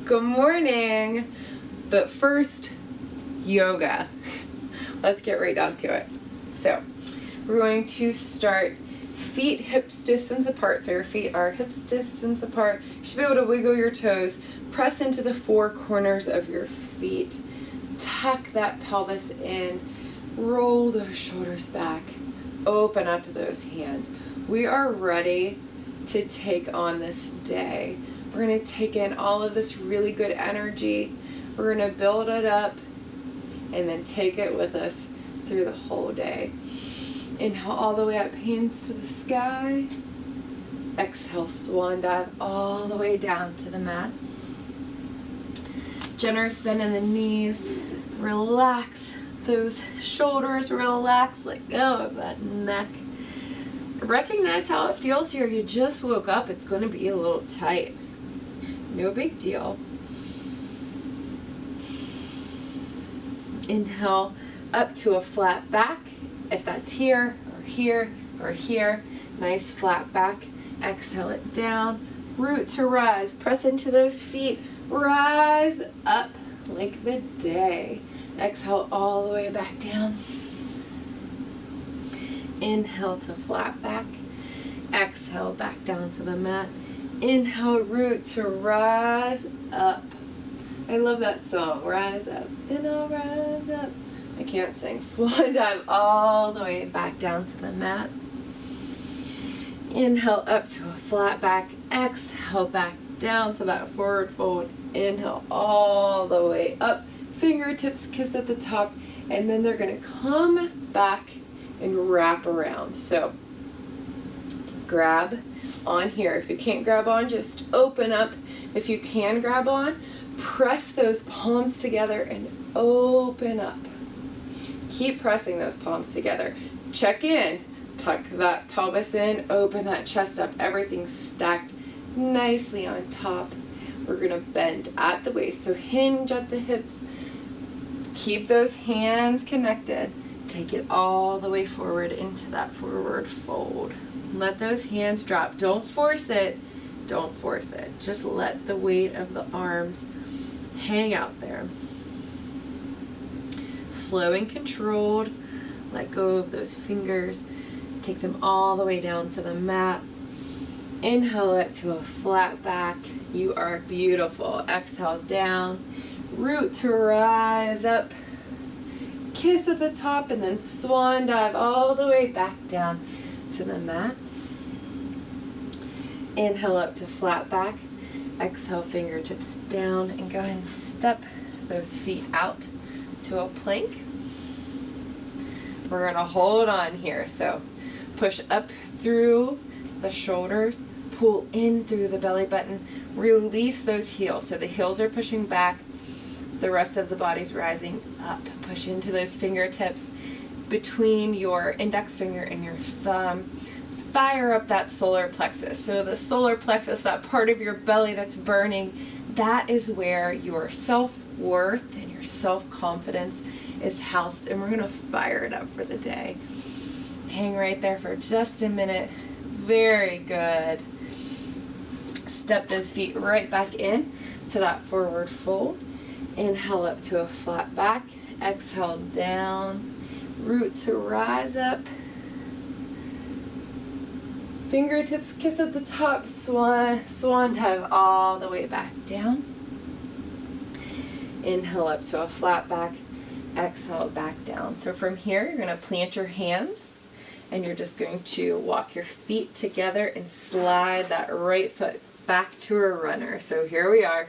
Good morning. But first, yoga. Let's get right down to it. So, we're going to start feet hips distance apart. So your feet are hips distance apart. You should be able to wiggle your toes. Press into the four corners of your feet. Tuck that pelvis in. Roll those shoulders back. Open up those hands. We are ready to take on this day. We're going to take in all of this really good energy. We're going to build it up and then take it with us through the whole day. Inhale all the way up, hands to the sky. Exhale, swan dive all the way down to the mat. Generous bend in the knees. Relax those shoulders, relax, let go of that neck. Recognize how it feels here. You just woke up, it's going to be a little tight. No big deal. Inhale up to a flat back. If that's here or here or here, nice flat back. Exhale it down. Root to rise. Press into those feet. Rise up like the day. Exhale all the way back down. Inhale to flat back. Exhale back down to the mat. Inhale, root to rise up. I love that song. Rise up and I'll rise up. I can't sing. Swan dive all the way back down to the mat. Inhale up to a flat back. Exhale back down to that forward fold. Inhale all the way up. Fingertips kiss at the top, and then they're going to come back and wrap around. So grab on here. If you can't grab on, just open up. If you can grab on, press those palms together and open up. Keep pressing those palms together. Check in. Tuck that pelvis in. Open that chest up. Everything's stacked nicely on top. We're going to bend at the waist. So hinge at the hips. Keep those hands connected. Take it all the way forward into that forward fold. Let those hands drop. Don't force it. Don't force it. Just let the weight of the arms hang out there. Slow and controlled. Let go of those fingers. Take them all the way down to the mat. Inhale up to a flat back. You are beautiful. Exhale down. Root to rise up. Kiss at the top and then swan dive all the way back down to the mat. Inhale up to flat back. Exhale, fingertips down, and go ahead and step those feet out to a plank. We're going to hold on here. So push up through the shoulders, pull in through the belly button, release those heels. So the heels are pushing back, the rest of the body's rising up. Push into those fingertips between your index finger and your thumb. Fire up that solar plexus. So the solar plexus, that part of your belly that's burning, that is where your self-worth and your self-confidence is housed. And we're going to fire it up for the day. Hang right there for just a minute. Very good. Step those feet right back in to that forward fold. Inhale up to a flat back. Exhale down. Root to rise up. Fingertips kiss at the top. Swan dive all the way back down. Inhale up to a flat back. Exhale back down. So from here, you're going to plant your hands and you're just going to walk your feet together and slide that right foot back to a runner. So here we are.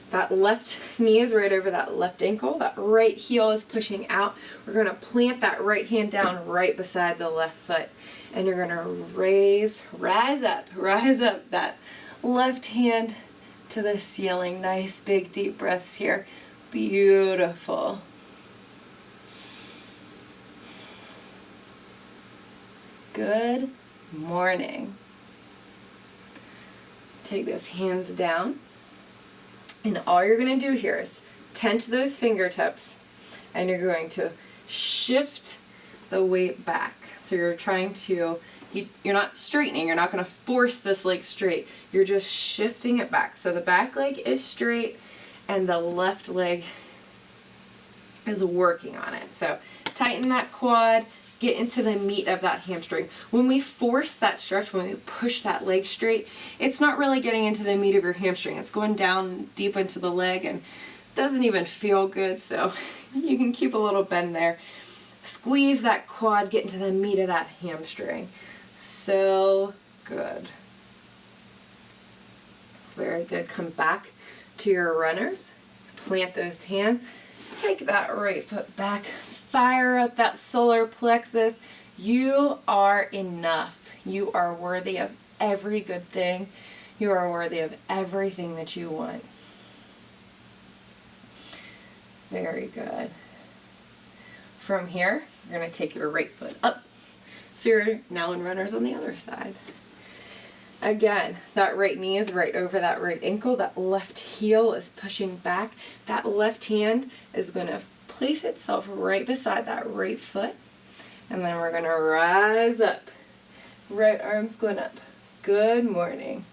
That left knee is right over that left ankle. That right heel is pushing out. We're going to plant that right hand down right beside the left foot. And you're going to rise up that left hand to the ceiling. Nice big deep breaths here. Beautiful. Good morning. Take those hands down. And all you're going to do here is tense those fingertips, and you're going to shift the weight back. So you're trying to You're not straightening. You're not going to force this leg straight. You're just shifting it back. So the back leg is straight and the left leg is working on it. So tighten that quad, get into the meat of that hamstring. When we force that stretch, when we push that leg straight, it's not really getting into the meat of your hamstring. It's going down deep into the leg and doesn't even feel good. So you can keep a little bend there. Squeeze that quad, get into the meat of that hamstring. So good. Very good. Come back to your runners. Plant those hands. Take that right foot back. Fire up that solar plexus. You are enough. You are worthy of every good thing. You are worthy of everything that you want. Very good. From here, you're going to take your right foot up. So you're now in runners on the other side. Again, that right knee is right over that right ankle. That left heel is pushing back. That left hand is going to place itself right beside that right foot. And then we're going to rise up. Right arm's going up. Good morning.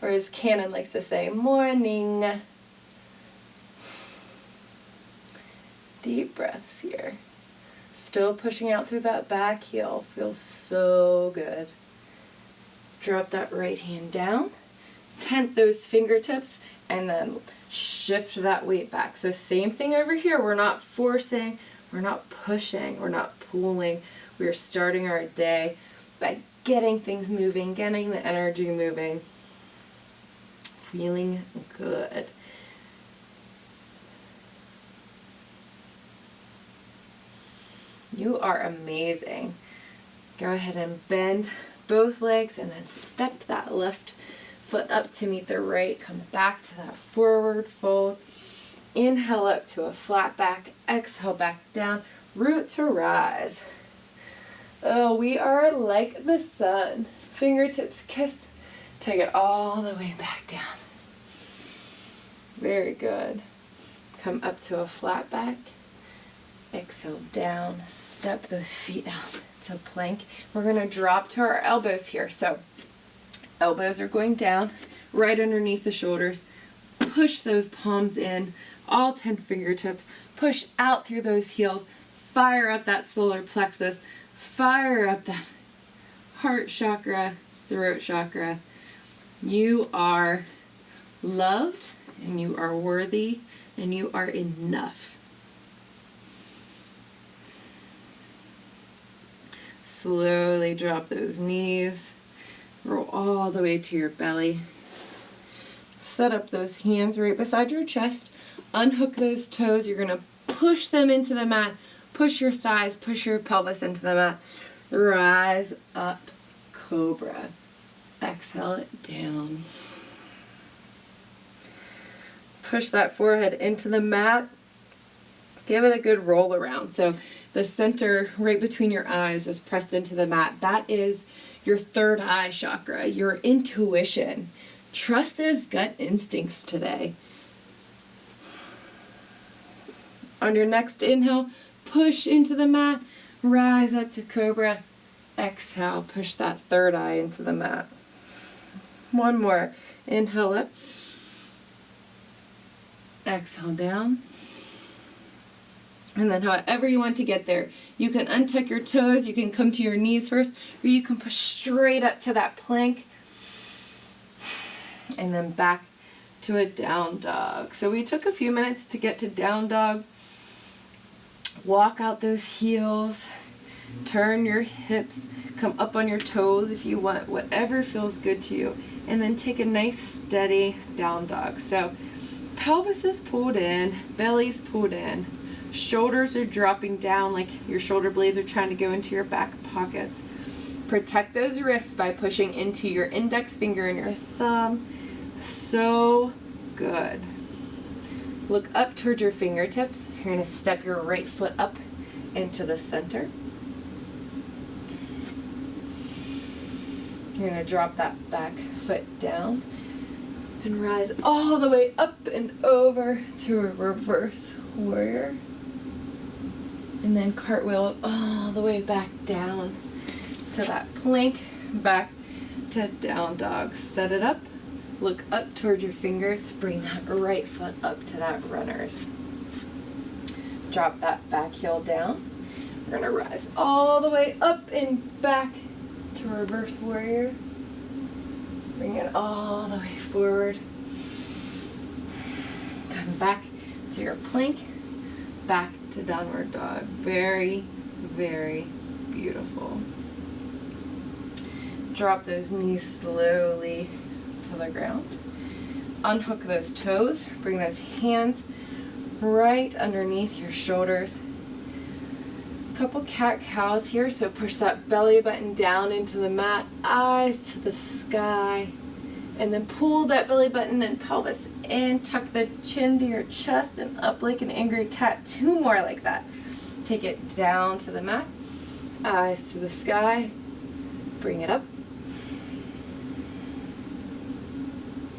Or as Cannon likes to say, morning. Deep breaths here. Still pushing out through that back heel. Feels so good. Drop that right hand down. Tent those fingertips and then shift that weight back. So same thing over here. We're not forcing, we're not pushing, we're not pulling. We're starting our day by getting things moving, getting the energy moving, feeling good. You are amazing. Go ahead and bend both legs and then step that left foot up to meet the right. Come back to that forward fold. Inhale up to a flat back. Exhale back down. Root to rise. Oh, we are like the sun. Fingertips kiss. Take it all the way back down. Very good. Come up to a flat back. Exhale down. Step those feet out to plank. We're going to drop to our elbows here. So elbows are going down right underneath the shoulders. Push those palms in, all 10 fingertips. Push out through those heels. Fire up that solar plexus. Fire up that heart chakra, throat chakra. You are loved and you are worthy and you are enough. Slowly drop those knees. Roll all the way to your belly. Set up those hands right beside your chest. Unhook those toes. You're going to push them into the mat. Push your thighs, push your pelvis into the mat. Rise up, cobra. Exhale it down. Push that forehead into the mat. Give it a good roll around. So the center right between your eyes is pressed into the mat. That is your third eye chakra, your intuition. Trust those gut instincts today. On your next inhale, push into the mat, rise up to cobra. Exhale, push that third eye into the mat. One more. Inhale up. Exhale down. And then however you want to get there, you can untuck your toes, you can come to your knees first, or you can push straight up to that plank. And then back to a down dog. So we took a few minutes to get to down dog. Walk out those heels, turn your hips, come up on your toes if you want, whatever feels good to you. And then take a nice steady down dog. So pelvis is pulled in, belly's pulled in. Shoulders are dropping down like your shoulder blades are trying to go into your back pockets. Protect those wrists by pushing into your index finger and your thumb. So good. Look up towards your fingertips. You're going to step your right foot up into the center. You're going to drop that back foot down and rise all the way up and over to a reverse warrior. And then cartwheel all the way back down to that plank, back to down dog. Set it up, look up towards your fingers, bring that right foot up to that runner's. Drop that back heel down. We're gonna rise all the way up and back to reverse warrior. Bring it all the way forward. Come back to your plank, back to downward dog. Very, very beautiful. Drop those knees slowly to the ground. Unhook those toes. Bring those hands right underneath your shoulders. Couple cat-cows here, so push that belly button down into the mat, eyes to the sky, and then pull that belly button and pelvis in. Tuck the chin to your chest and up like an angry cat. 2 more like that. Take it down to the mat, eyes to the sky, bring it up.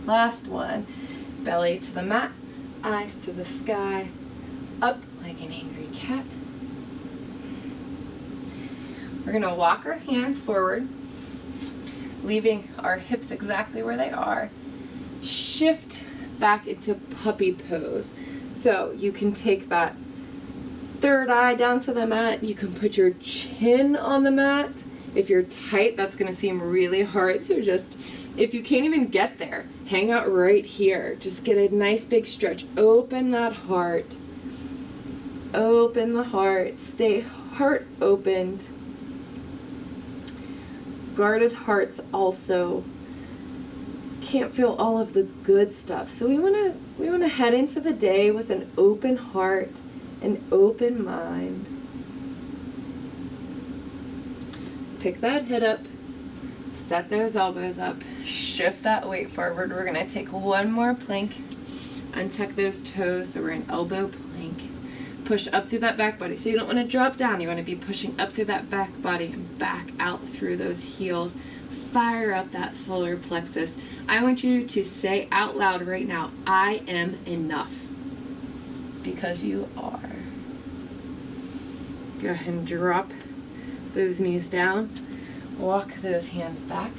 Last one, belly to the mat, eyes to the sky, up like an angry cat. We're going to walk our hands forward, leaving our hips exactly where they are. Shift back into puppy pose. So you can take that third eye down to the mat. You can put your chin on the mat. If you're tight, that's going to seem really hard. So just, if you can't even get there, hang out right here. Just get a nice big stretch. Open that heart. Open the heart. Stay heart opened. Guarded hearts also can't feel all of the good stuff. So we want to head into the day with an open heart, an open mind. Pick that head up, set those elbows up, shift that weight forward. We're going to take one more plank, untuck those toes so we're in elbow plank. Push up through that back body. So you don't want to drop down. You want to be pushing up through that back body and back out through those heels. Fire up that solar plexus. I want you to say out loud right now, I am enough. Because you are. Go ahead and drop those knees down. Walk those hands back.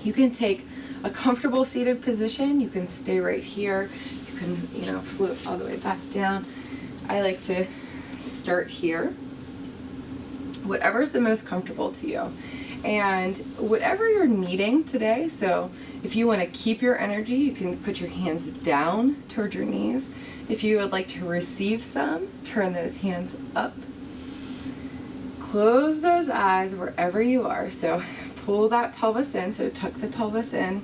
You can take a comfortable seated position. You can stay right here. You can, float all the way back down. I like to start here. Whatever's the most comfortable to you. And whatever you're needing today, so if you want to keep your energy, you can put your hands down towards your knees. If you would like to receive some, turn those hands up. Close those eyes wherever you are. So pull that pelvis in, so tuck the pelvis in.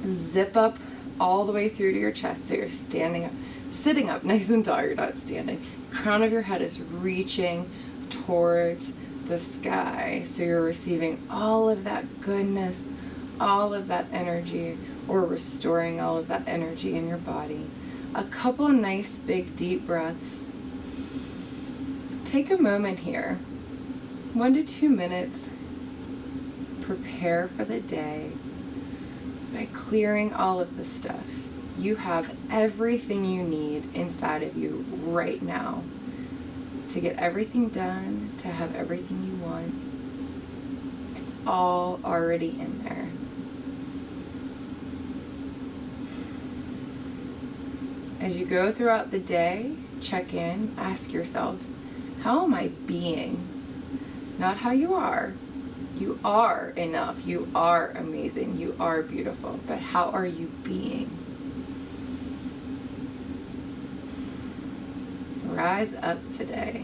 Zip up all the way through to your chest, so you're standing up. Sitting up nice and tall, you're not standing. Crown of your head is reaching towards the sky. So you're receiving all of that goodness, all of that energy, or restoring all of that energy in your body. A couple nice big deep breaths. Take a moment here, 1 to 2 minutes. Prepare for the day by clearing all of the stuff. You have everything you need inside of you right now to get everything done, to have everything you want. It's all already in there. As you go throughout the day, check in, ask yourself, how am I being? Not how you are. You are enough. You are amazing. You are beautiful. But how are you being? Rise up today.